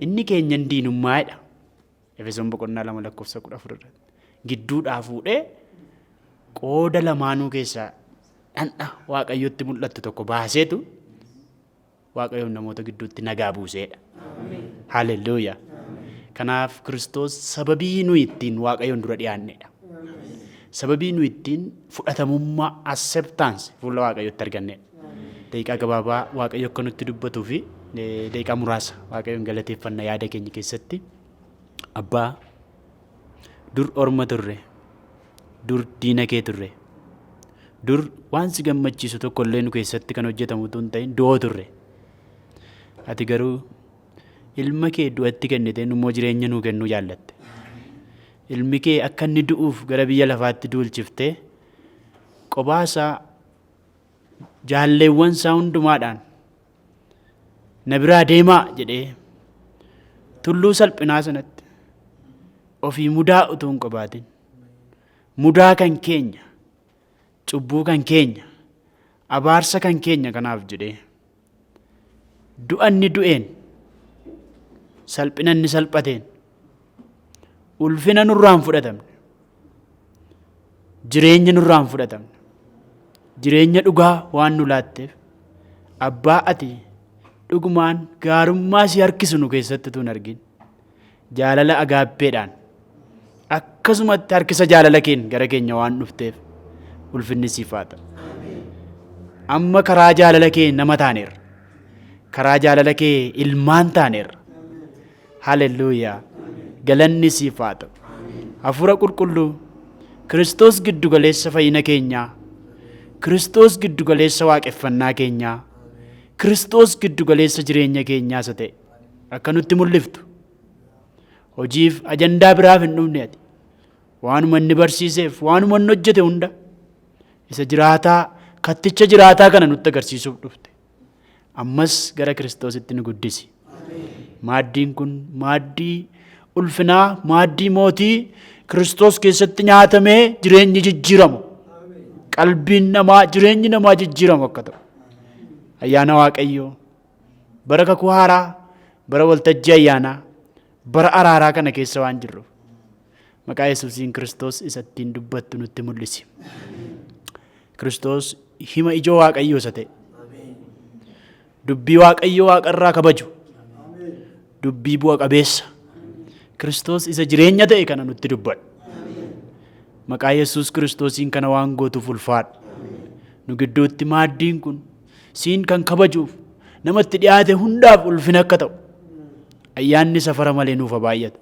inni keenya diinummaadha. Efesoon boqonnaa 2:14 gidduudhaa fuudhee qooda lamaanuu keessaa dhandha Waaqayyotti mul'attu tokko baaseetu Waaqayyoon namoota gidduutti nagaa buuseedha. Haleluuyaa. Kanaaf Kiristoos sababii nuyi ittiin Waaqayyoon dura dhiyaannedha. Sababii nuyi ittiin fudhatamummaa acceptance fuula Waaqayyootti argannedha. Daqiiqaa gabaabaa Waaqayyo akka nutti dubbatuu fi daqiiqaa muraasa Waaqayyoon galateeffannaa yaada keenya keessatti. Abbaa, dur orma turre, dur diina kee turre, dur waan si gammachiisu tokko illee nu keessatti kan hojjetamu utuu hin ta'in du'oo turre. Ati garuu ilma kee du'atti kennitee immoo jireenya nuu kennuu jaallatte. Ilmi kee akka inni du'uuf gara biyya lafaatti duulchiftee qobaasaa jaalleewwan isaa hundumaadhaan na biraa deemaa jedhee tulluu salphinaa sanatti ofii mudaa utuu hin qabaatin mudaa kan keenya cubbuu kan keenya abaarsa kan keenya kanaaf jedhee du'a inni du'een salphina inni salphateen ulfina nurraan fudhatamne jireenya nurraan fudhatamne jireenya dhugaa waan nu laatteef abbaa ati dhugumaan gaarummaa si harkisu nu keessatti utuu hin argin jaalala agaappeedhaan akkasumatti harkisa jaalala keen gara keenya waan dhufteef ulfinni siif haa ta'u. Amma karaa jaalala kee nama taaneerra. Karaa jaalala kee ilmaan taaneerra. Haleluuyaa. Galanni siif haa ta'u. Hafuura qulqulluu Kiristoos giddu galeessa fayyina keenyaa, Kiristoos giddu galeessa waaqeffannaa keenyaa, Kiristoos giddu galeessa jireenya keenyaa isa ta'e akka nutti mul'iftu. Hojiif ajandaa biraaf hin dhufne ati. Waanuma inni barsiiseef waanuma inni hojjete hunda isa jiraataa katticha jiraataa kana nutti agarsiisuuf dhufte. Ammas gara Kiristoositti nu guddisi. Maaddiin kun maaddii ulfinaa, maaddii mootii Kiristoos keessatti nyaatamee jireenyi jijjiiramu. Qalbiin namaa, jireenyi namaa jijjiiramu akka ta'u. Ayyaana Waaqayyoo bara kakuu haaraa, bara waltajjii ayyaanaa, bara araaraa kana keessa waan jirruuf maqaa Yesuusiin Kiristoos isa ittiin dubbattu nutti mul'isi. Kiristoos hima ijoo Waaqayyoo isa ta'e. Dubbii Waaqayyoo Waaqarraa kabaju. Dubbii bu'a qabeessa. Kiristoos isa jireenya ta'e kana nutti dubbadhu. Maqaa Yesuus Kiristoosiin kana waan gootuuf ulfaadhu. Nu gidduutti maaddiin kun siin kan kabajuuf namatti dhiyaate hundaaf ulfina akka ta'u. Ayyaanni safara malee nuuf baay'ata.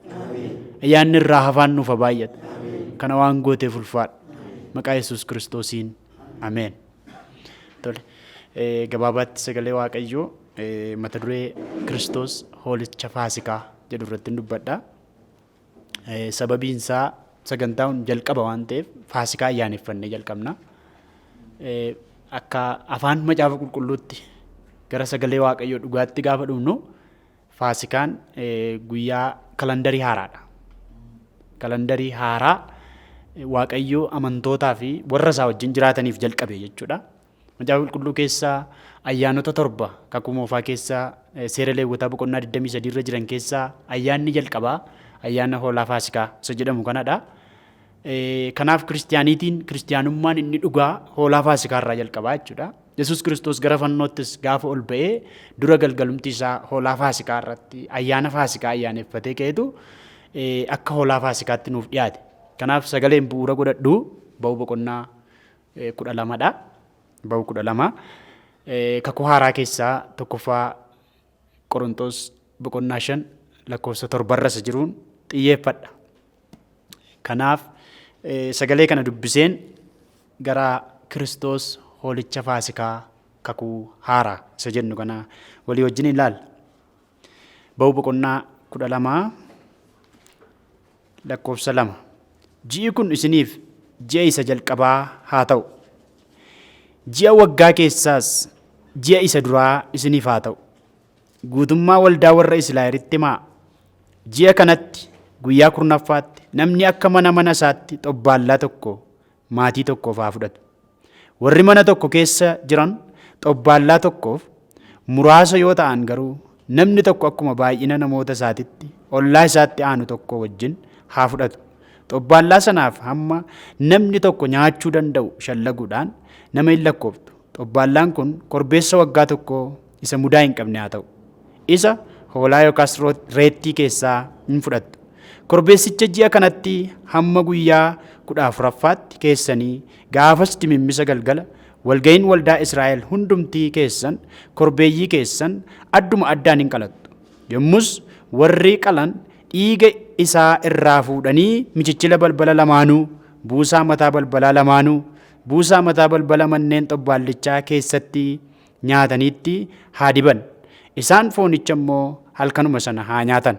Ayyaanni irraa hafaan nuuf baay'ata. Kana waan gooteef ulfaadhu. Maqaa Yesuus Kiristoosiin ameen. Tole. Gabaabaatti sagalee Waaqayyoo mata duree Kiristoos hoolicha Faasikaa jedhu irratti dubbadha. Sababiin isaa sagantaan jalqaba waan ta'eef Faasikaa ayyaaneffannee jalqabna. Akka afaan macaafa qulqulluutti gara sagalee Waaqayyoo dhugaatti gaafa dhufnu Faasikaan guyyaa kalandarii haaraadha. Kalandarii haaraa Waaqayyoo amantootaa fi warra isaa wajjin jiraataniif jalqabe jechuudha. Macaafa qulqulluu keessaa ayyaanota 7 kakuu moofaa keessaa seera Lewwotaa boqonnaa 23 irra jiran keessaa ayyaanni jalqabaa ayyaana hoolaa Faasikaa isa jedhamu kanadha. Kanaaf kiristiyaanummaan inni dhugaa hoolaa Faasikaa irraa jalqabaa jechuudha. Yesuus Kiristoos gara fannoottis gaafa ol ba'ee dura galgalumti isaa hoolaa Faasikaa irratti ayyaana Faasikaa ayyaaneffatee ka'etu akka hoolaa Faasikaatti nuuf dhiyaate. Kanaaf sagaleen bu'uura godhadhu ba'uu boqonnaa 12dha. Ba'uu 12 kakuu haaraa keessaa tokkoffaa Qorontos boqonnaa 5 lakkoofsa 7 irra jiruun xiyyeeffadha. Kanaaf sagalee kana dubbiseen gara Kiristoos hoolicha Faasikaa kakuu haaraa isa jennu kana walii wajjin ilaalla. Ba'uu boqonnaa 12 lakkoofsa 2. Ji'i kun isiniif ji'a isa jalqabaa haa ta'u. Ji'a waggaa keessaas ji'a isa duraa isiniif haa ta'u. Guutummaa waldaa warra Israa'elitti himaa. Ji'a kanatti guyyaa 10ffaatti namni akka mana isaatti xobbaallaa tokko maatii tokkoof haa fudhatu. Warri mana tokko keessa jiran xobbaallaa tokkoof muraasa yoo ta'an garuu namni tokko akkuma baay'ina namoota isaatitti ollaa isaatti aanu tokko wajjin haa fudhatu. Xobbaallaa sanaaf hamma namni tokko nyaachuu danda'u shallaguudhaan nama hin lakkooftu. Xobbaallaan kun korbeessa waggaa tokko isa mudaa hin qabne haa ta'u. Isa hoolaa yookaas reettii keessaa hin fudhattu. Korbeessicha ji'a kanatti hamma guyyaa 14ffaatti keessanii gaafas dimimmisa galgala walga'iin waldaa Israa'el hundumtii keessan korbeeyyii keessan adduma addaan hin qalattu. Yommus warri qalan dhiiga isaa irraa fuudhanii michichila balbala lamaanuu, buusaa mataa balbalaa lamaanuu, buusaa mataa balbala manneen xobbaallichaa keessatti nyaataniitti haa diban. Isaan foonicha immoo halkanuma sana haa nyaatan.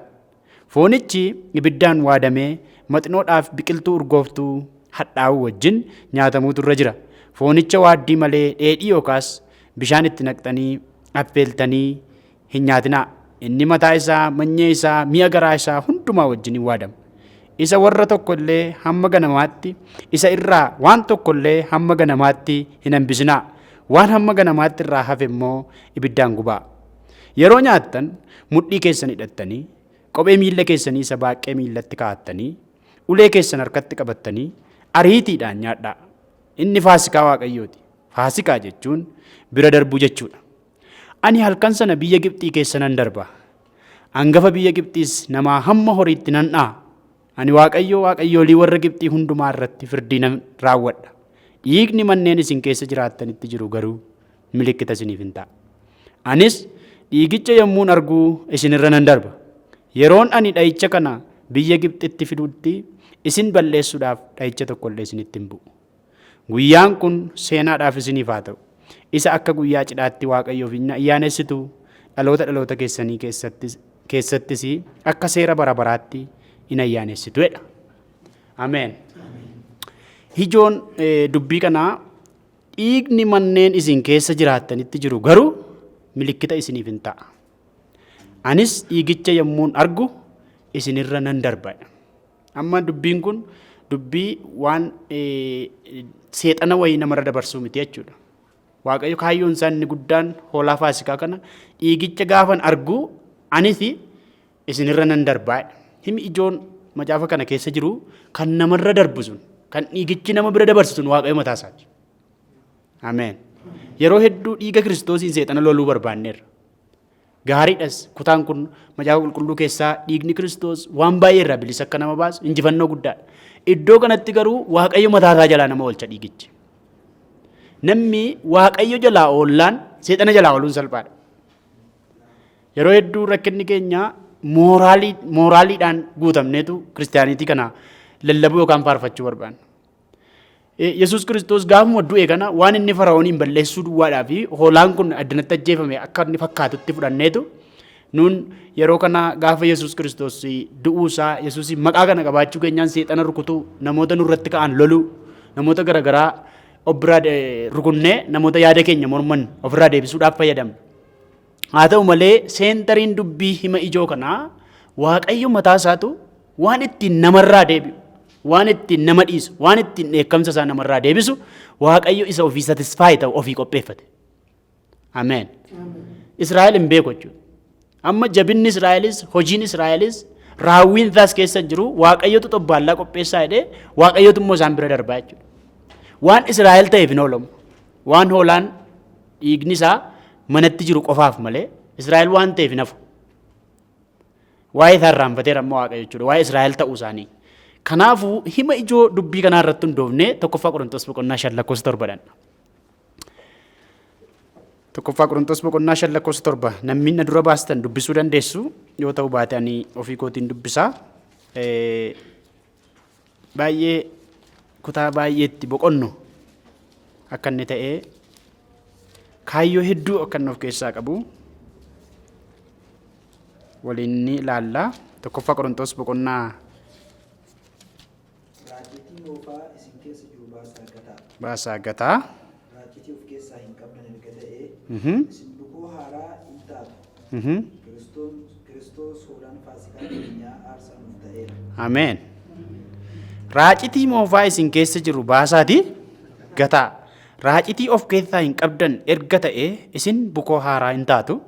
Foonichi ibiddaan waadamee maxinoodhaaf biqiltuu urgooftuu hadhaa'uu wajjin nyaatamuutu irra jira. Foonicha waaddii malee dheedhii yookaas bishaan itti naqxanii affeeltanii hin nyaatinaa. Inni mataa isaa, manyee isaa, mi'a garaa isaa hundumaa wajjin hin waadama. Isa warra tokko illee hamma ganamaatti, isa irraa waan tokko illee hamma ganamaatti hin hambisinaa. Waan hamma ganamaatti irraa hafe immoo ibiddaan gubaa. Yeroo nyaattan mudhii keessan hidhattanii, kophee miilla keessanii isa baaqee miillatti kaa'attanii, ulee keessan harkatti qabattanii ariitiidhaan nyaadhaa. Inni faasikaa Waaqayyooti. Faasikaa jechuun bira darbuu jechuudha. Ani halkan sana biyya Gibxii keessa nan darba. Hangafa biyya Gibxiis namaa hamma horiitti nan dha'a. Ani Waaqayyo waaqayyoolii warra Gibxii hundumaa irratti firdii nan raawwadha. Dhiigni manneen isin keessa jiraattanitti jiru garuu milikkita isiniif hin ta'a. Anis dhiigicha yommuun arguu isinirra nan darba. Yeroon ani dha'icha kana biyya Gibxitti fidutti isin balleessuudhaaf dha'icha tokko illee isinitti hin bu'u. Guyyaan kun seenaadhaaf isiniif haa ta'u. Isa akka guyyaa cidhaatti Waaqayyoof hin ayyaanessitu dhaloota dhaloota keessanii keessattis akka seera bara baraatti hin ayyaanessituudha. Ameen. Hijoon dubbii kanaa dhiigni manneen isin keessa jiraattanitti jiru garuu milikkita isiniif hin ta'a. Anis dhiigicha yommuun argu isinirra nan darba. Amma dubbiin kun dubbii waan seexana wayii namarra dabarsuu miti jechuudha. Waaqayyo kaayyoon isaa inni guddaan hoolaa faasikaa kana dhiigicha gaafan argu anis isinirra nan darbaa. Himi ijoon macaafa kana keessa jiru kan namarra darbu sun, kan dhiigichi nama bira dabarsu sun Waaqayyo mataa isaati. Ameen. Yeroo hedduu dhiiga Kiristoosiin seexana loluu barbaanneerra. Gaariidhas kutaan kun macaafa qulqulluu keessaa dhiigni Kiristoos waan baay'ee irraa bilisa akka nama baasu injifannoo guddaadha. Iddoo kanatti garuu Waaqayyo mataa isaa jalaa nama oolcha dhiigichi. Namni Waaqayyo jalaa oollaan seexana jalaa ooluun salphaadha. Yeroo hedduu rakkinni keenya mooraaliidhaan guutamneetu kiristaaniitii kana lallabuu yookaan faarfachuu barbaanna. Yesuus Kiristoos gaafuma du'e kana waan inni Fara'ooniin balleessuu duwwaadhaa fi hoolaan kun addanatti ajjeefame akka inni fakkaatutti fudhanneetu nuun yeroo kana gaafa Yesuus Kiristoos du'uusaa Yesuus maqaa kana qabaachuu keenyaan seexana rukutuu, namoota nurratti ka'an loluu, namoota garaagaraa ofirraa rukunnee namoota yaada keenya morman ofirraa deebisuudhaaf fayyadamna. Haa ta'u malee seentariin dubbii hima ijoo kanaa Waaqayyo mataa isaatu waan ittiin namarraa deebi'u, waan ittiin nama dhiisu, waan ittiin dheekkamsa isaa namarraa deebisu Waaqayyo isa ofii satisfaayi ta'u ofii qopheeffate. Ameen. Israa'el hin beeku jechuudha. Amma jabinni Israa'elis, hojiin Israa'elis, raawwiin isaas keessa jiru Waaqayyotu xobbaallaa qopheessaa jedhee Waaqayyotu immoo isaan bira darbaa jechuudha. Waan Israa'el ta'eef hin oolamu. Waan hoolaan dhiigni isaa manatti jiru qofaaf malee Israa'el waan ta'eef hin hafu. Waa'ee isaa irraanfateera amma Waaqayyo jechuudha. Waa'ee Israa'el ta'uu isaanii. Kanaafuu hima ijoo dubbii kanaa irratti hundoofnee tokkoffaa Qorontos boqonnaa 5:7. Tokkoffaa Qorontos boqonnaa 5:7 namni na dura baastan dubbisuu dandeessu yoo ta'u baate ani ofii kootiin dubbisaa. Baay'ee kutaa baay'eetti boqonnu akka inni ta'ee kaayyoo hedduu akka inni of keessaa qabu waliin ni ilaalla. Tokkoffaa Qorontos boqonnaa baasaa gataa. Raacitii of keessaa hin qabdan erga ta'ee isin bukoo haaraa hin taatu. Kiristoos hoolaan faasikaa keenyaa aarsaa nuuf ta'eera. Ameen. Raacitii moofaa isin keessa jiru baasaati gataa. Raacitii of keessaa hin qabdan erga ta'ee isin bukoo haaraa hin taatu.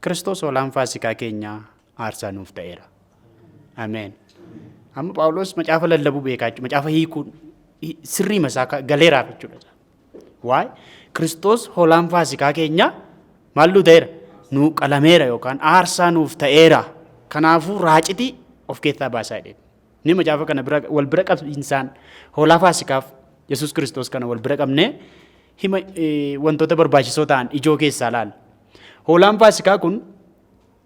Kiristoos hoolaan faasikaa keenyaa aarsaa nuuf ta'eera. Ameen. Amma Phaawulos macaafa lallabuu beekaa jechuudha. Macaafa hiikuun sirrii masaa galeeraaf jechuudha. Waa'ee Kiristoos hoolaan faasikaa keenyaa maalluu ta'eera? Nuu qalameera yookaan aarsaa nuuf ta'eera. Kanaafuu raacitii of keessaa baasaa jedhee. Ni macaafa kana wal bira qabsiisaan hoolaa faasikaaf Yesuus Kiristoos kana wal bira qabnee hima wantoota barbaachisoo ta'an ijoo keessaa laalla. Hoolaan faasikaa kun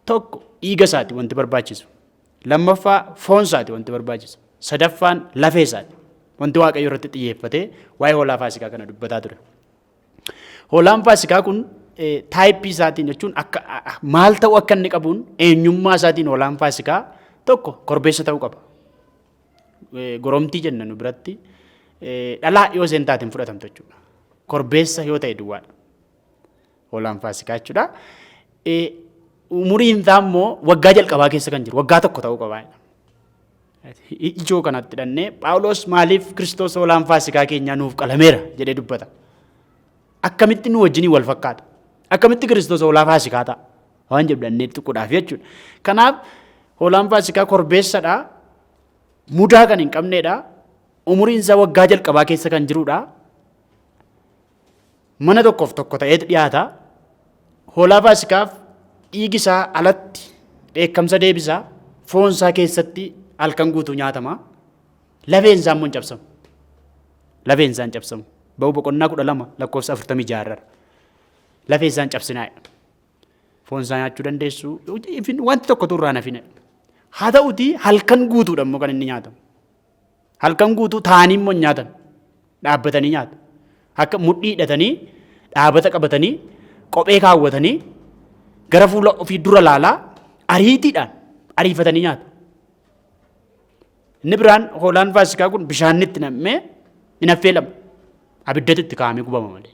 tokko dhiiga isaati wanti barbaachisu. Lammaffaa foon isaati wanti barbaachisu. Sadaffaan lafee isaati. Wanti Waaqayyo irratti xiyyeeffatee waa'ee hoolaa faasikaa kana dubbataa ture. Hoolaan faasikaa kun taayippii isaatiin jechuun akka maal ta'uu akka inni qabuun eenyummaa isaatiin hoolaan faasikaa tokko korbeessa ta'uu qaba. Goromtii jenna nu biratti dhalaa yoo isheen taateen fudhatamtu jechuudha. Korbeessa yoo ta'e duwwaadha. Hoolaan faasikaa jechuudha. Umuriin isaa immoo waggaa jalqabaa keessa kan jiru waggaa tokko ta'uu qaba. Ijoo kanatti hidhannee Phaawulos maaliif Kiristoos hoolaan faasikaa keenyaa nuuf qalameera jedhee dubbata. Akkamitti nu wajjinii wal fakkaata? Akkamitti Kiristoos hoolaa faasikaa ta'a? Waan jedhannee xiqqoodhaaf jechuudha. Kanaaf hoolaan faasikaa korbeessadha. Mudaa kan hin qabneedha. Umuriin isaa waggaa jalqabaa keessa kan jirudha. Mana tokkoof tokko ta'ee dhiyaata. Hoolaa faasikaaf dhiigi isaa alatti dheekkamsa deebisaa. Foon isaa keessatti halkan guutuu nyaatama. Lafeen isaa immoo hin cabsamu. Lafeen isaa hin cabsamu. Ba'uu boqonnaa 12 lakkoofsa 46. Lafee isaa hin cabsinaa. Foon isaa nyaachuu dandeessu. Wanti tokko turraa nafine. Haa ta'uti halkan guutuudha immoo kan inni nyaatamu. Halkan guutuu taa'anii immoo nyaatan. Dhaabbatanii nyaatu. Akka mudhii hidhatanii dhaabata qabatanii kophee kaawwatanii gara fuula ofii dura laalaa ariitiidhaan ariifatanii nyaatu. Inni biraan hoolaan faasikaa kun bishaanitti nam'ee hin affeelamu. Abiddatti itti kaa'amee gubama malee.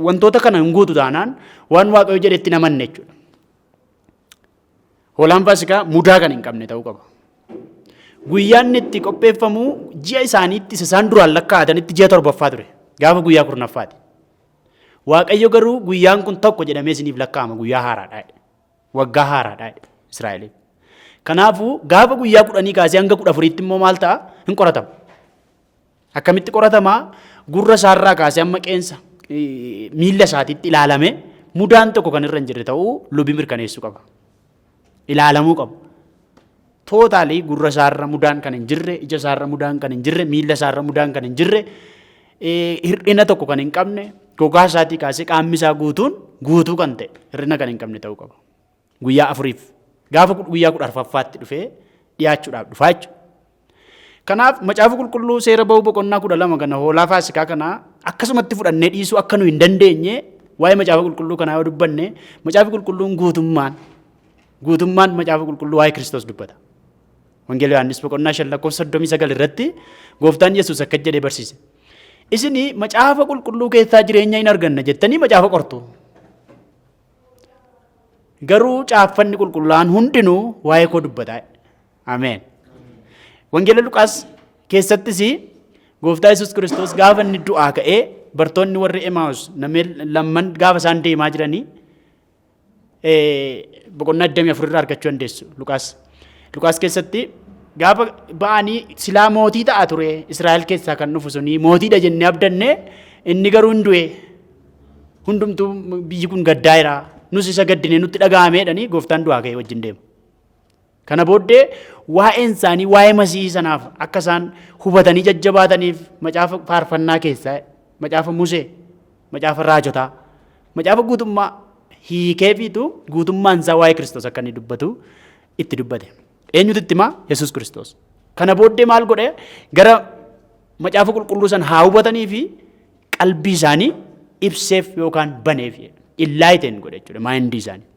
Wantoota kana hin guutu taanaan waan Waaqayyo jedhe itti namanne jechuudha. Hoolaan faasikaa mudaa kan hin qabne ta'uu qaba. Guyyaan itti qopheeffamu ji'a isaaniitti isaan duraan lakkaa'atanitti ji'a 7ffaa ture. Gaafa guyyaa 10ffaati. Waaqayyo garuu guyyaan kun tokko jedhamee isiniif lakkaa'ama guyyaa haaraadhaa. Waggaa haaraadhaa Israa'eliif. Kanaafuu gaafa guyyaa 10 kaasee hanga 14tti immoo maal ta'a? Hin qoratama. Akkamitti qoratamaa? Gurra isaarraa kaasee amma qeensa miilla isaatiitti ilaalame mudaan tokko kan irra hin jirre ta'uu lubi mirkaneessuu qaba. Ilaalamuu qaba. Tootaalii gurra isaarra mudaan kan hin jirre, ija isaarra mudaan kan hin jirre, miilla isaarra mudaan kan hin jirre, hir'ina tokko kan hin qabne, gogaa isaatii kaasee qaamni isaa guutuu kan ta'e hir'ina kan hin qabne ta'uu qaba. Guyyaa 4f gaafa guyyaa 14ffaatti dhufee dhiyaachuudhaaf dhufaa jechuudha. Kanaaf macaafa qulqulluu seera ba'uu boqonnaa 12 kana hoolaa faasikaa kana akkasumatti fudhannee dhiisuu akka nu hin dandeenye waa'ee macaafa qulqulluu kanaa yoo dubbanne macaafa qulqulluun guutummaan macaafa qulqulluu waa'ee Kiristoos dubbata. Wangeela Yohaannis boqonnaa 5:39 irratti gooftaan Yesuus akka jedhee barsiise. Isinii macaafa qulqulluu keessaa jireenya hin arganna jettanii macaafa qortu. Garuu caaffanni qulqulluun hundinuu waa'ee koo dubbata. Ameen. Wangeela Luqaas keessattis gooftaa Yesuus Kiristoos gaafa inni du'aa ka'ee bartoonni warri Emaus namni lamman gaafa isaan deemaa jiranii boqonnaa 24 irraa argachuu dandeessu. Luqaas keessatti gaafa ba'anii silaa mootii ta'a ture Israa'el keessaa kan dhufu suni mootiidha jennee abdanne inni garuu hin du'e. Hundumtuu biyyi kun gaddaa'eera. Nus isa gaddinee nutti dhaga'ameedhanii gooftaan du'aa ka'ee wajjin deema. Kana booddee waa'een isaanii waa'ee masii sanaaf akka isaan hubatanii jajjabaataniif macaafa faarfannaa keessaa macaafa Musee, macaafa raajotaa, macaafa guutummaa hiikeefiitu guutummaan isaa waa'ee Kiristoos akka inni dubbatu itti dubbate. Eenyutu itti himaa? Yesuus Kiristoos. Kana booddee maal godhe? Gara macaafa qulqulluu san haa hubatanii fi qalbii isaanii ibseef yookaan baneef illaayiteen godhe jechuudha maayindii isaanii.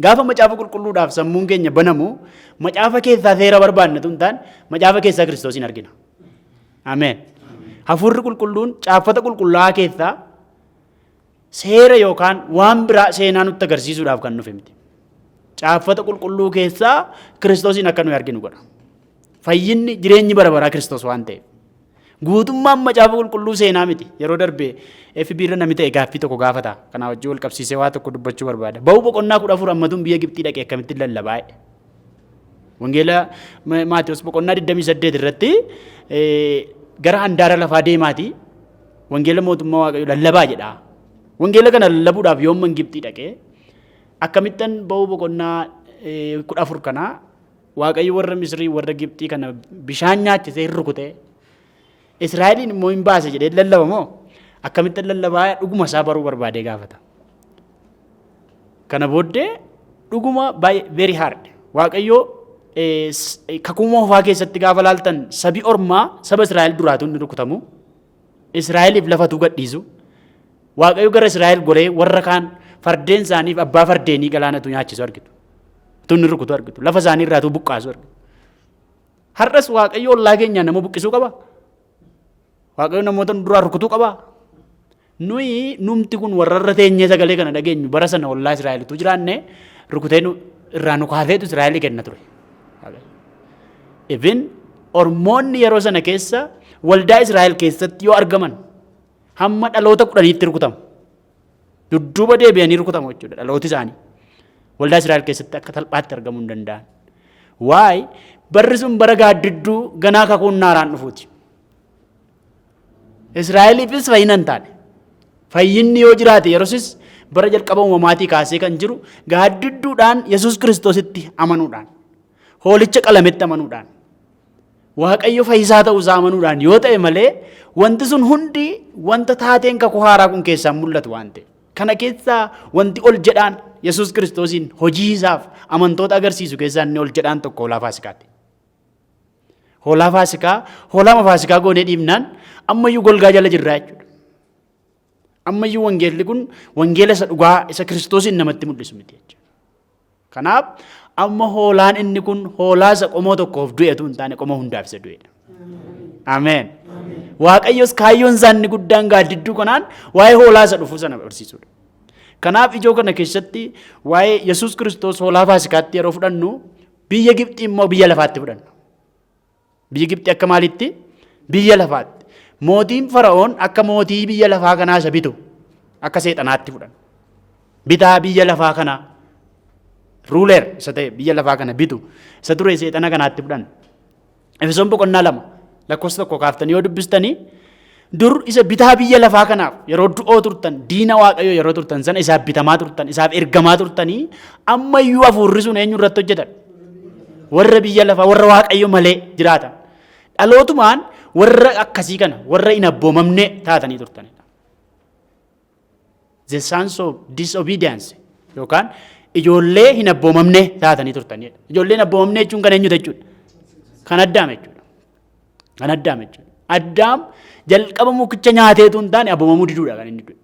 Gaafa macaafa qulqulluudhaaf sammuun keenya banamu macaafa keessaa seera barbaadna tun taan macaafa keessaa Kiristoosin argina. Ameen. Hafuurri qulqulluun caaffata qulqullaa'aa keessaa seera yookaan waan biraa seenaa nutti agarsiisuudhaaf kan dhufe miti. Caaffata qulqulluu keessaa Kiristoosin akka nuyi arginu godha. Fayyinni jireenyi bara baraa Kiristoos waan ta'eef. Guutummaan macaafa qulqulluu seenaa miti. Yeroo darbee FB irra namni ta'e gaaffii tokko gaafata. Kanaa wajjin wal qabsiisee waa tokko dubbachuu barbaada. Ba'uu boqonnaa 14 ammatuun biyya Gibxii dhaqee akkamitti lallabaa? Wangeela Maatewos boqonnaa 28 irratti gara handaara lafaa deemaati. Wangeela mootummaa Waaqayyoo lallabaa jedha. Wangeela kana lallabuudhaaf yoomman Gibxii dhaqee akkamittan ba'uu boqonnaa 14 kana Waaqayyo warra Misrii warra Gibxii kana bishaan nyaachisee rukutee Israa'eliin immoo hin baase jedhee lallaba moo akkamittan lallabaa dhuguma isaa baruu barbaadee gaafata. Kana booddee dhuguma very hard. Waaqayyo kakuu moofaa keessatti gaafa laaltan sabi ormaa saba Israa'el duraatu inni rukutamu. Israa'eliif lafatuu gadhiisu. Waaqayyo gara Israa'el goree warra kaan fardeen isaaniif abbaa fardeenii galaanatu nyaachisu argitu. Tunni rukutu argitu. Lafa isaanii irraatuu buqqaasu argitu. Har'as Waaqayyo ollaa keenya nama buqqisuu qaba. Waaqayyo namoota duraa rukutuu qaba. Nuyi numti kun warra irra teenyee sagalee kana dhageenyu bara sana ollaa Israa'elitu jiraanne rukutee irraa nu kaafeetu Israa'elii kenna ture. Even ormoonni yeroo sana keessa waldaa Israa'el keessatti yoo argaman hamma dhaloota 10tti rukutamu. Dudduuba deebi'anii rukutamu jechuudha dhalooti isaanii. Waldaa Israa'el keessatti akka salphaatti argamuu hin danda'an. Waa'ee barri sun bara gaaddidduu ganaa kakuun naaraan dhufuuti. Israa'eliifis fayyina hin taane. Fayyinni yoo jiraate yeroosis bara jalqaba uumamaatii kaasee kan jiru gaaddidduudhaan Yesuus Kiristoositti amanuudhaan. Hoolicha qalametti amanuudhaan. Waaqayyo fayyisaa ta'uusaa amanuudhaan yoo ta'e malee wanti sun hundi wanta taateen kakuu haaraa kun keessaa mul'atu waan ta'e. Kana keessaa wanti ol jedhaan Yesuus Kiristoosiin hojii isaaf amantoota agarsiisu keessaa inni ol jedhaan tokko hoolaa Faasikaati. Hoolaa Faasikaa, hoolaa Faasikaa goonee dhiibnaan ammayyuu golgaa jala jirraa jechuudha. Ammayyuu wangeelli kun wangeela isa dhugaa isa Kiristoosiin namatti mul'isu miti jechuudha. Kanaaf amma hoolaan inni kun hoolaa isa qomoo tokkoof du'etu hin taane qomoo hundaaf isa du'edha. Ameen. Waaqayyos kaayyoon isaa inni guddaan gaaddidduu kanaan waa'ee hoolaa isa dhufuu sana barsiisudha. Kanaaf ijoo kana keessatti waa'ee Yesuus Kiristoos hoolaa Faasikaatti yeroo fudhannu biyya Gibxii immoo biyya lafaatti fudhanna. Biyya Gibxii akka maalitti? Biyya lafaatti. Mootiin Fara'oon akka mootii biyya lafaa kanaa isa bitu akka seexanaatti fudhanna. Bitaa biyya lafaa kanaa ruuleer isa ta'e biyya lafaa kana bitu isa ture seexana kanaatti fudhanna. Efesoon boqonnaa 2 lakkoofsa 1 kaaftanii yoo dubbistanii dur isa bitaa biyya lafaa kanaaf yeroo du'oo turtan diina Waaqayyoo yeroo turtan sana isaaf bitamaa turtan isaaf ergamaa turtanii ammayyuu hafuurri sun eenyu irratti hojjetan? Warra biyya lafaa warra Waaqayyo malee jiraatan. Dhalootumaan warra akkasii kana warra hin abboomamne taatanii turtanidha. The sons of disobedience yookaan ijoollee hin abboomamne taatanii turtanidha. Ijoollee hin abboomamne jechuun kan eenyuta jechuudha? Kan Addaam jechuudha. Kan Addaam jechuudha. Addaam jalqaba mukicha nyaateetu hin taane abboomamuu diduudha kan inni du'e.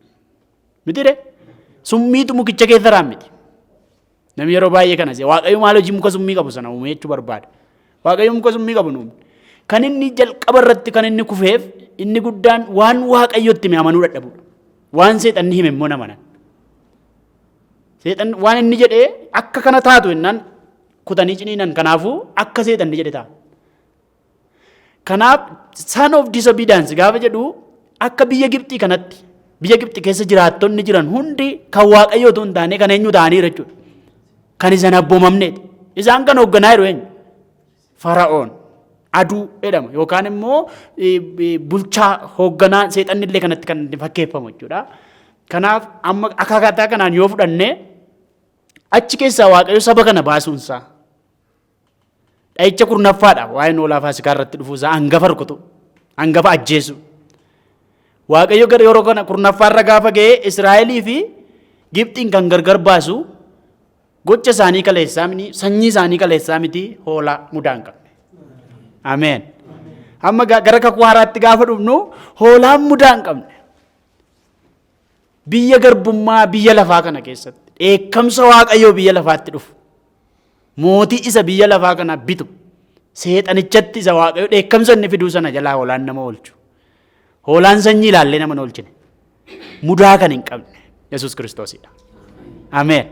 Mitire summiitu mukicha keessa raammiti. Namni yeroo baay'ee kanas Waaqayyo maal hojii muka summii qabu sana uumee jechuu barbaada. Waaqayyo muka summii qabu nuumne. Kan inni jalqaba irratti kan inni kufeef inni guddaan waan Waaqayyotti hime amanuu dadhabuudha. Waan seexanni hime immoo namanan. Seexan waan inni jedhee akka kana taatu jennaan kutanii ciniinan kanaafuu akka seexanni jedhe ta'a. Kanaaf son of disobedience gaafa jedhu akka biyya Gibxii kanatti biyya Gibxii keessa jiraattonni jiran hundi kan Waaqayyootu hin taane kan eenyu ta'aniira jechuudha. Kan isaan abboomamneeti. Isaan kan hoogganaa jiru eenyu? Fara'oon. Aduu jedhama yookaan immoo bulchaa hoogganaa seexanni illee kanatti kan fakkeeffamu jechuudha. Kanaaf amma akkaataa kanaan yoo fudhanne achi keessaa Waaqayyo saba kana baasuunsaa dha'icha kurnaffaadha waa'een hoolaa Faasikaa irratti dhufuusaa hangafa rukutu hangafa ajjeesu. Waaqayyo gara yeroo kana kurnaffaarra gaafa ga'ee Israa'elii fi Gibxiin kan gargar baasu gocha isaanii kaleessaa miti sanyii isaanii kaleessaa miti hoolaa mudaa hin qabne. Ameen. Amma gara kakuu haaraatti gaafa dhufnu hoolaan mudaa hin qabne. Biyya garbummaa biyya lafaa kana keessatti dheekkamsa Waaqayyoo biyya lafaatti dhufu. Mootii isa biyya lafaa kana bitu. Seexanichatti isa Waaqayyoo dheekkamsa inni fiduu sana jalaa hoolaan nama oolchu. Hoolaan sanyii ilaallee nama oolchine. Mudaa kan hin qabne Yesuus Kiristoosidha. Ameen.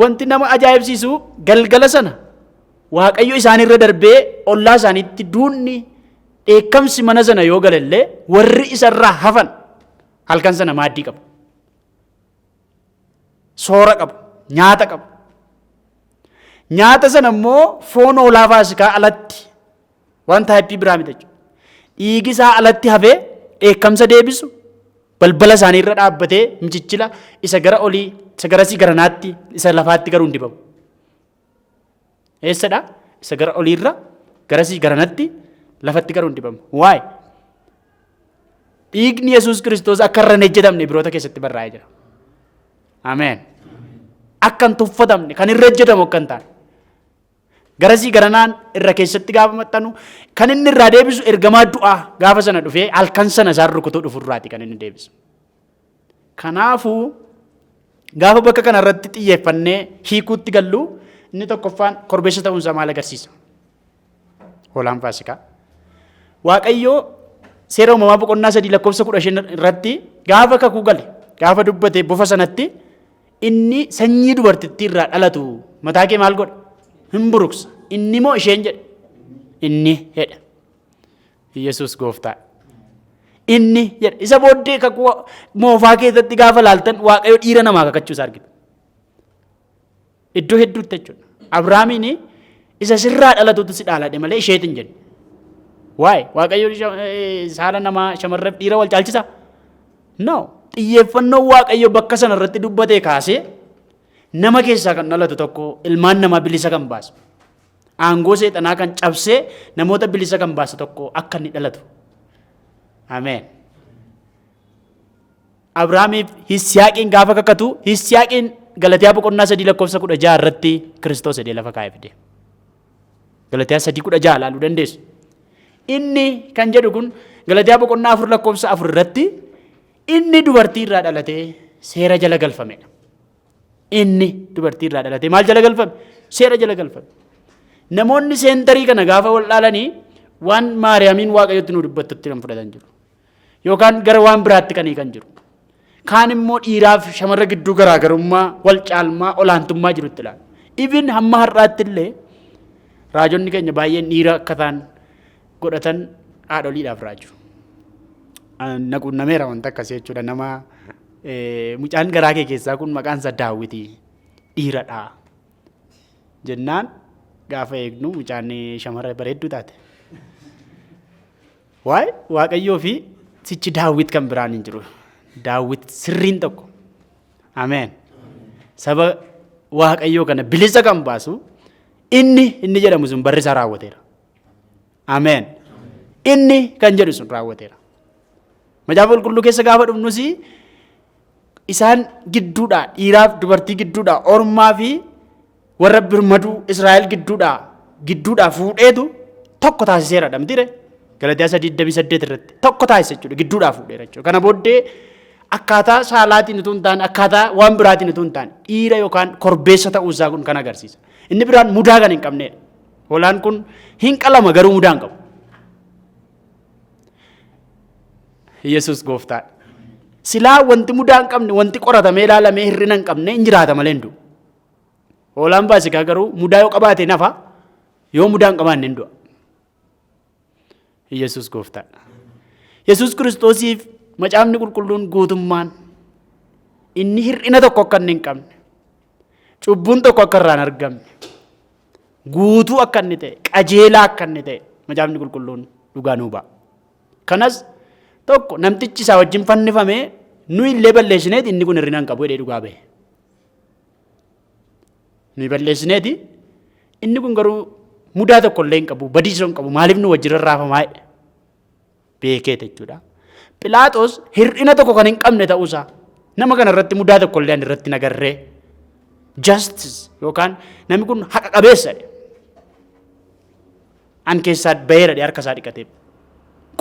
Wanti nama ajaa'ibsiisu galgala sana Waaqayyo isaanirra darbee ollaa isaaniitti duunni dheekkamsi mana sana yoo galallee warri isarraa hafan halkan sana maaddii qabu. Soora qabu, nyaata qabu. Nyaata sana immoo foon hoolaa Faasikaa alatti waan taayippii biraa miti jechuudha. Dhiigi isaa alatti hafee dheekkamsa deebisu balbala isaanii irra dhaabbatee michichila isa gara olii, isa garasii garanaatti, isa lafaatti garuu hin dibamu. Eessadha? Isa gara oliirra garasii garanatti lafatti garuu hin dibamu. Waa'ee dhiigni Yesuus Kiristoos akka irra hin ejjetamne Ibroota keessatti barraa'ee jira. Ameen. Akka hin tuffatamne kan irra ejjetamu akka hin taane. Garasii garanaan irra keessatti gaafa maxxanu kan inni irraa deebisu ergamaa du'aa gaafa sana dhufee halkan sana isaan rukutuu dhufurraati kan inni deebisu. Kanaafuu gaafa bakka kana irratti xiyyeeffannee hiikuutti gallu inni tokkoffaan korbeessa ta'uunsaa maal agarsiisa? Hoolaan Faasikaa. Waaqayyoo seera uumamaa boqonnaa 3:15 irratti gaafa kakuu gale gaafa dubbate bofa sanatti inni sanyii dubartittii irraa dhalatu mataa kee maal godha? Hin buruqsa. Inni moo isheen jedhe? Inni jedha. Yesuus gooftaa. Inni jedha. Isa booddee kakuu moofaa keessatti gaafa laaltan Waaqayyo dhiira namaa kakachuusaa argita. Iddoo hedduutti jechuudha. Abrahaamiin isa sirraa dhalatutu si dhaaladhe malee isheetiin jedhe. Waa'ee Waaqayyo saala namaa shamarreef dhiira wal caalchisaa? No. Xiyyeeffannoo Waaqayyo bakka sana irratti dubbatee kaasee nama keessaa kan dhalatu tokko ilmaan namaa bilisa kan baasu. Aangoo seexanaa kan cabsee namoota bilisa kan baasu tokko akka inni dhalatu. Ameen. Abrahaamiif Yisihaaqiin gaafa kakatu Yisihaaqiin Galatiyaa boqonnaa 3:16 irratti Kiristoos jedhee lafa kaa'ee fide. Galatiyaa 3:16 ilaaluu dandeessu. Inni kan jedhu kun Galatiyaa boqonnaa 4:4 irratti inni dubartii irraa dhalatee seera jala galfamedha. Inni dubartii irraa dhalatee maal jala galfame? Seera jala galfame. Namoonni seentarii kana gaafa wal dhaalanii waan Maariyaamiin Waaqayyotti nu dubbattutti kan fudhatan jiru. Yookaan gara waan biraatti kan hiikan jiru. Kaan immoo dhiiraaf shamarra gidduu garaagarummaa, wal caalmaa, olaantummaa jirutti ilaala. Ibin hamma har'aatti illee raajonni keenya baay'een dhiira akka ta'an godhatan haadholiidhaaf raaju. Naquunnameera wanta akkasii jechuudha. Nama mucaan garaa kee keessaa kun maqaan isaa Daawwitii dhiiradha jennaan gaafa eegnu mucaan shamarra bareedduu taate. Waa'ee Waaqayyoo fi sichi Daawwit kan biraan hin jiru. Daawwit sirriin tokko. Ameen. Saba Waaqayyoo kana bilisa kan baasu inni jedhamu sun barri isaa raawwateera. Ameen. Inni kan jedhu sun raawwateera. Macaafa Qulqulluu keessa gaafa dhufnus isaan gidduudhaa dhiiraaf dubartii gidduudhaa ormaa fi warra birmaduu Israa'el gidduudhaa fuudheetu tokko taasiseera dhamtire. Galatiyaa 3:8 irratti tokko taasise jechuudha gidduudhaa fuudheera jechuudha. Kana booddee akkaataa saalaatiin utuu hin taane akkaataa waan biraatiin utuu hin taane dhiira yookaan korbeessa ta'uusaa kun kan agarsiisa. Inni biraan mudaa kan hin qabnedha. Hoolaan kun hin qalama garuu mudaa hin qabu. Yesuus gooftaadha. Silaa wanti mudaa hin qabne wanti qoratamee ilaalamee hir'ina hin qabne hin jiraata malee hin du'u. Hoolaan Faasikaa garuu mudaa yoo qabaate nafa yoo mudaa hin qabaanne hin du'a. Yesuus gooftaadha. Yesuus Kiristoosiif macaafni qulqulluun guutummaan inni hir'ina tokko akka inni hin qabne cubbuun tokko akka irraan argamne guutuu akka inni ta'e qajeelaa akka inni ta'e macaafni qulqulluun dhugaa nuu ba'a. Kanas tokko namtichi isaa wajjin fannifamee nu illee balleessineeti inni kun hir'ina hin qabu jedhee dhugaa ba'e. Nuyi balleessineeti inni kun garuu mudaa tokko illee hin qabu badiisoo hin qabu maaliif nu wajjin rarraafamaa beekeeta jechuudha. Pilaaxoos hir'ina tokko kan hin qabne ta'uusaa nama kana irratti mudaa tokko illee irratti nagarree justice yookaan namni kun haqa qabeessadha. An keessaa baheera harka isaa dhiqatee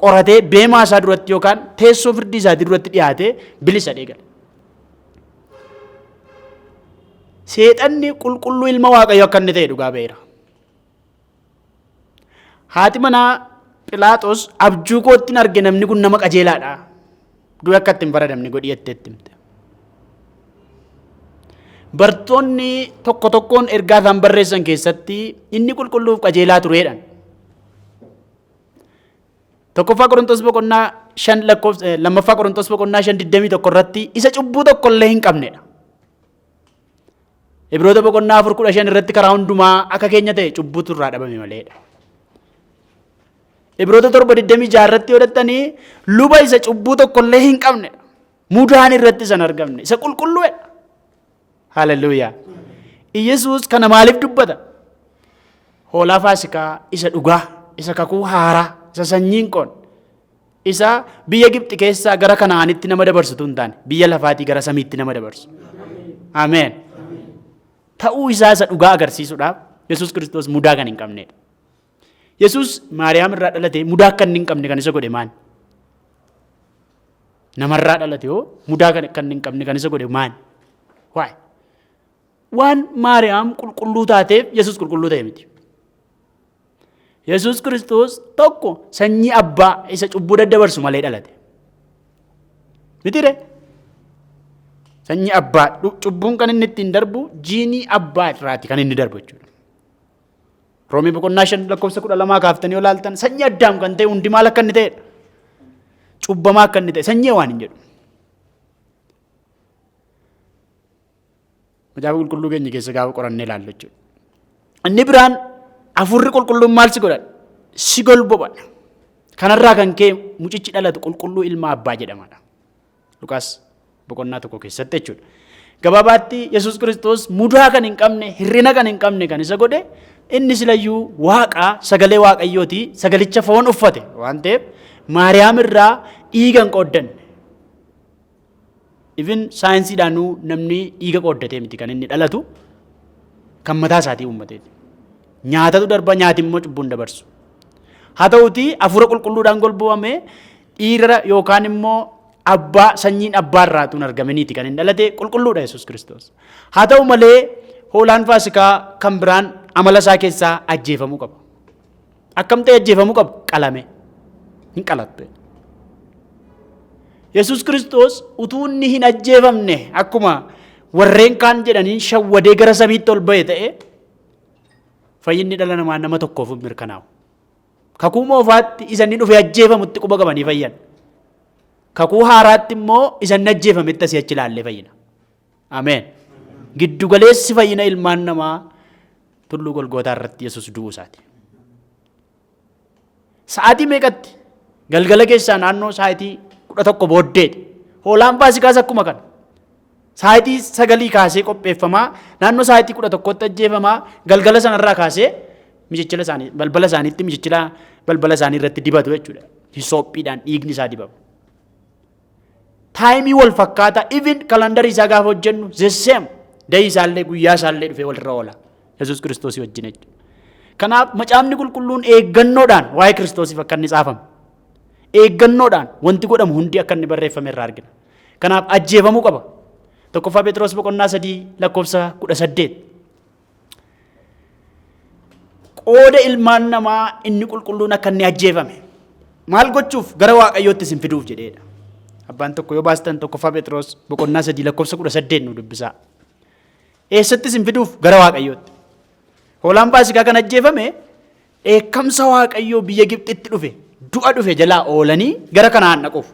qoratee beemaa isaa duratti yookaan teessoo firdii isaatii duratti dhiyaatee bilisa gale. Seexanni qulqulluu ilma Waaqayyoo akka inni ta'e dhugaa ba'eera. Haati manaa Pilaaxoos abjuu kootti arge namni kun nama qajeelaadha. Dura akka ittiin faradamne godhii jetteetti himte. Bartoonni tokko tokkoon ergaa isaan barreessan keessatti inni qulqulluuf qajeelaa tureedhaan. Tokkoffaa Qorontos boqonnaa 5 lakkoofsa lammaffaa Qorontos boqonnaa 5:21 irratti isa cubbuu tokko illee hin qabnedha. Ibroota boqonnaa 4:15 irratti karaa hundumaa akka keenya ta'e cubbuutu irraa dhabame maleedha. Ibroota 7:26 irratti yodattanii luba isa cubbuu tokko illee hin qabnedha. Mudaan irratti san argamne isa qulqulluudha. Haleluuyaa. Iyesuus kana maaliif dubbata? Hoolaa Faasikaa isa dhugaa, isa kakuu haaraa, isa sanyiin qoon, isa biyya Gibxi keessaa gara Kanaanitti nama dabarsitu hin taane, biyya lafaatii gara samiitti nama dabarsu. Ameen. Ta'uu isaa isa dhugaa agarsiisuudhaaf Yesuus Kiristoos mudaa kan hin qabnedha. Yesuus Maariyaam irraa dhalate mudaa akka inni hin qabne kan isa godhe maali? Namarraa dhalate hoo mudaa kan hin qabne kan isa godhe maali? Waa'ee. Waan Maariyaam qulqulluu taateef Yesuus qulqulluu ta'e miti. Yesuus Kiristoos tokko sanyii abbaa isa cubbuu daddabarsu malee dhalate. Mitire? Sanyii abbaa cubbuun kan inni ittiin darbu jiinii abbaa irraati kan inni darbu jechuudha. Roomii boqonnaa 5 lakkoofsa 12 kaaftanii yoo ilaaltan sanyii Addaam kan ta'e hundi maal akka inni ta'edha? Cubbamaa akka inni ta'e sanyii waan hin jedhu. Macaafa qulqulluu keenya keessa gaafa qorannee ilaallu jechuudha. Inni biraan Hafuurri qulqulluun maal si godhan? Si golbobadha. Kanarraa kan ka'e mucichi dhalatu qulqulluu ilma abbaa jedhamadha. Lukaas boqonnaa 1 keessatti jechuudha. Gabaabaatti Yesuus Kiristoos mudaa kan hin qabne, hirrina kan hin qabne kan isa godhe inni silayyuu Waaqaa sagalee Waaqayyooti sagalicha foon uffate waan ta'eef Maariyaam irraa dhiiga hin qooddanne. Even saayinsiidhaanuu namni dhiiga qooddatee miti kan inni dhalatu kan mataa isaatii uummateeti. Nyaatatu darba nyaati immoo cubbuun dabarsu. Haa ta'uutii hafuura qulqulluudhaan golbowame dhiira yookaan immoo abbaa sanyiin abbaa irraatuun argamaniiti kan hin dhalate qulqulluudha Yesuus Kiristoos. Haa ta'u malee hoolaan Faasikaa kan biraan amala isaa keessaa ajjeefamuu qaba. Akkam ta'e ajjeefamuu qaba? Qalame. Hin qalattu. Yesuus Kiristoos utuu inni hin ajjeefamne akkuma warreen kaan jedhanii shawwadee gara samiitti ol ba'e ta'e fayyinni dhala namaa nama tokkoof mirkanaa'u. Kakuu moofaatti isa inni dhufee ajjeefamutti quba qabanii fayyan. Kakuu haaraatti immoo isa inni ajjeefametti asii achi ilaallee fayyina. Ameen. Giddugaleessi fayyina ilmaan namaa tulluu Golgootaa irratti Yesuus du'uu isaati. Sa'aatii meeqatti? Galgala keessaa naannoo sa'aatii 11 booddeedha. Hoolaan Faasikaas akkuma kana. Sa'aatii 9 kaasee qopheeffamaa naannoo sa'aatii 11tti ajjeefamaa galgala sanarraa kaasee michichila isaanii balbala isaaniitti michichila balbala isaanii irratti dibatu jechuudha. Hisoophiidhaan dhiigni isaa dibama. Taayimii wal fakkaata even kalandarii isaa gaafa hojjennu zesseem dayii isaallee guyyaa isaallee dhufee walirra oola. Yesuus Kiristoos wajjin jechuudha. Kanaaf macaafni qulqulluun eeggannoodhaan waa'ee Kiristoosiif akka inni caafame. Eeggannoodhaan wanti godhamu hundi akka inni barreeffame irraa argina. Kanaaf ajjeefamuu qaba. Tokkoffaa Phexros boqonnaa 3 lakkoofsa 18. Qooda ilmaan namaa inni qulqulluun akka inni ajjeefame. Maal gochuuf? Gara Waaqayyootti isin fiduuf jedheedha. Abbaan tokko yoo baastan tokkoffaa Phexros boqonnaa 3 lakkoofsa 18 nu dubbisaa. Eessatti isin fiduuf? Gara Waaqayyootti. Hoolaan Faasikaa kan ajjeefame dheekkamsa Waaqayyoo biyya Gibxitti dhufe, du'a dhufe jalaa oolanii gara Kanaan dhaquuf.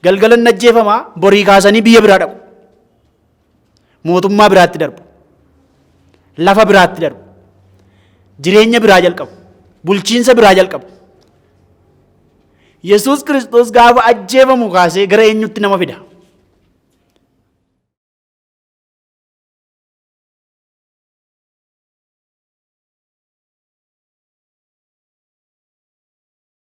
Galgalan ajjeefamaa borii kaasanii biyya biraa dhaqu. Mootummaa biraatti darbu. Lafa biraatti darbu. Jireenya biraa jalqabu. Bulchiinsa biraa jalqabu. Yesuus Kiristoos gaafa ajjeefamu kaasee gara eenyutti nama fida?